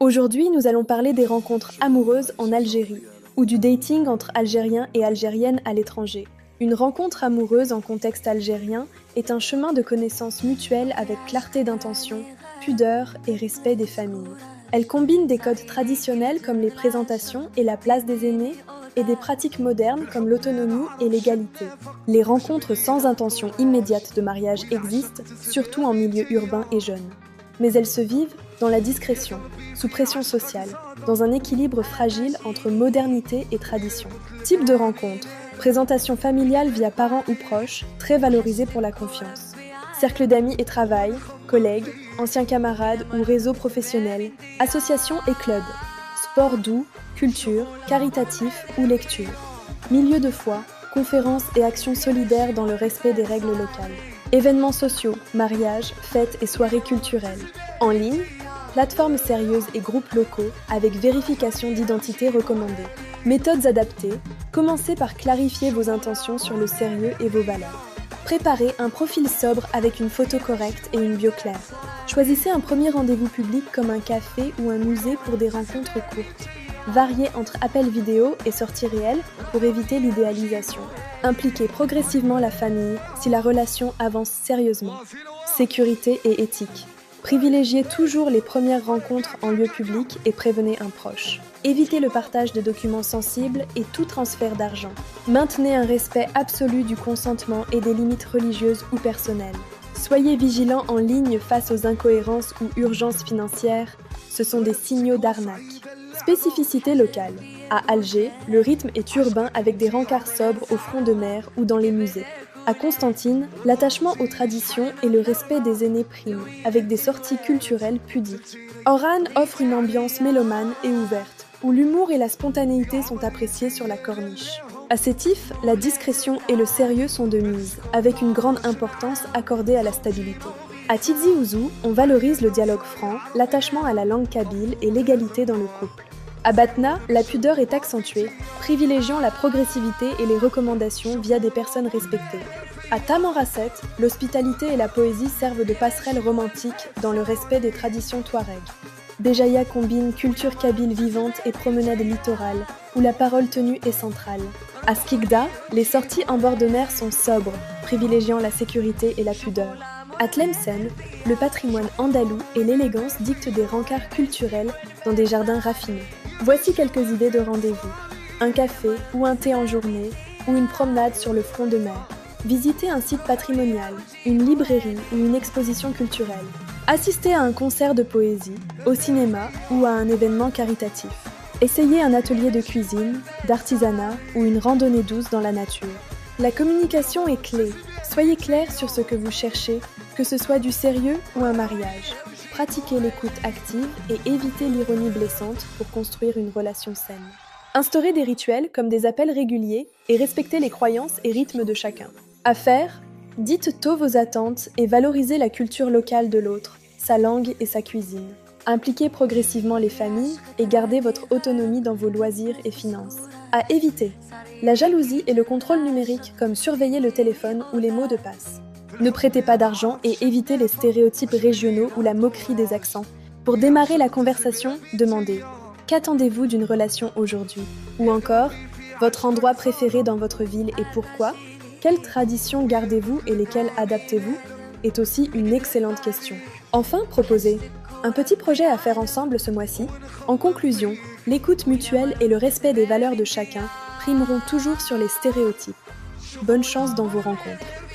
Aujourd'hui, nous allons parler des rencontres amoureuses en Algérie, ou du dating entre Algériens et Algériennes à l'étranger. Une rencontre amoureuse en contexte algérien est un chemin de connaissance mutuelle avec clarté d'intention, pudeur et respect des familles. Elle combine des codes traditionnels comme les présentations et la place des aînés, et des pratiques modernes comme l'autonomie et l'égalité. Les rencontres sans intention immédiate de mariage existent, surtout en milieu urbain et jeune. Mais elles se vivent dans la discrétion, sous pression sociale, dans un équilibre fragile entre modernité et tradition. Type de rencontre: présentation familiale via parents ou proches, très valorisée pour la confiance. Cercle d'amis et travail, collègues, anciens camarades ou réseaux professionnels, associations et clubs, sport doux, culture, caritatif ou lecture. Milieu de foi, conférences et actions solidaires dans le respect des règles locales. Événements sociaux, mariages, fêtes et soirées culturelles. En ligne, plateformes sérieuses et groupes locaux avec vérification d'identité recommandée. Méthodes adaptées, commencez par clarifier vos intentions sur le sérieux et vos valeurs. Préparez un profil sobre avec une photo correcte et une bio claire. Choisissez un premier rendez-vous public comme un café ou un musée pour des rencontres courtes. Variez entre appels vidéo et sorties réelles pour éviter l'idéalisation. Impliquez progressivement la famille si la relation avance sérieusement. Sécurité et éthique. Privilégiez toujours les premières rencontres en lieu public et prévenez un proche. Évitez le partage de documents sensibles et tout transfert d'argent. Maintenez un respect absolu du consentement et des limites religieuses ou personnelles. Soyez vigilants en ligne face aux incohérences ou urgences financières, ce sont des signaux d'arnaque. Spécificité locale. À Alger, le rythme est urbain avec des rencarts sobres au front de mer ou dans les musées. À Constantine, l'attachement aux traditions et le respect des aînés priment, avec des sorties culturelles pudiques. Oran offre une ambiance mélomane et ouverte, où l'humour et la spontanéité sont appréciés sur la corniche. À Sétif, la discrétion et le sérieux sont de mise, avec une grande importance accordée à la stabilité. À Tizi Ouzou, on valorise le dialogue franc, l'attachement à la langue kabyle et l'égalité dans le couple. À Batna, la pudeur est accentuée, privilégiant la progressivité et les recommandations via des personnes respectées. À Tamanrasset, l'hospitalité et la poésie servent de passerelle romantique dans le respect des traditions touareg. Béjaïa combine culture kabyle vivante et promenade littorale, où la parole tenue est centrale. À Skikda, les sorties en bord de mer sont sobres, privilégiant la sécurité et la pudeur. À Tlemcen, le patrimoine andalou et l'élégance dictent des rencarts culturels dans des jardins raffinés. Voici quelques idées de rendez-vous. Un café ou un thé en journée, ou une promenade sur le front de mer. Visiter un site patrimonial, une librairie ou une exposition culturelle. Assister à un concert de poésie, au cinéma ou à un événement caritatif. Essayez un atelier de cuisine, d'artisanat ou une randonnée douce dans la nature. La communication est clé. Soyez clair sur ce que vous cherchez, que ce soit du sérieux ou un mariage. Pratiquez l'écoute active et évitez l'ironie blessante pour construire une relation saine. Instaurez des rituels comme des appels réguliers et respectez les croyances et rythmes de chacun. À faire, dites tôt vos attentes et valorisez la culture locale de l'autre, sa langue et sa cuisine. Impliquez progressivement les familles et gardez votre autonomie dans vos loisirs et finances. À éviter, la jalousie et le contrôle numérique comme surveiller le téléphone ou les mots de passe. Ne prêtez pas d'argent et évitez les stéréotypes régionaux ou la moquerie des accents. Pour démarrer la conversation, demandez « Qu'attendez-vous d'une relation aujourd'hui ?» Ou encore « Votre endroit préféré dans votre ville et pourquoi ?» Quelles traditions gardez-vous et lesquelles adaptez-vous est aussi une excellente question. Enfin, proposez un petit projet à faire ensemble ce mois-ci. En conclusion, l'écoute mutuelle et le respect des valeurs de chacun primeront toujours sur les stéréotypes. Bonne chance dans vos rencontres.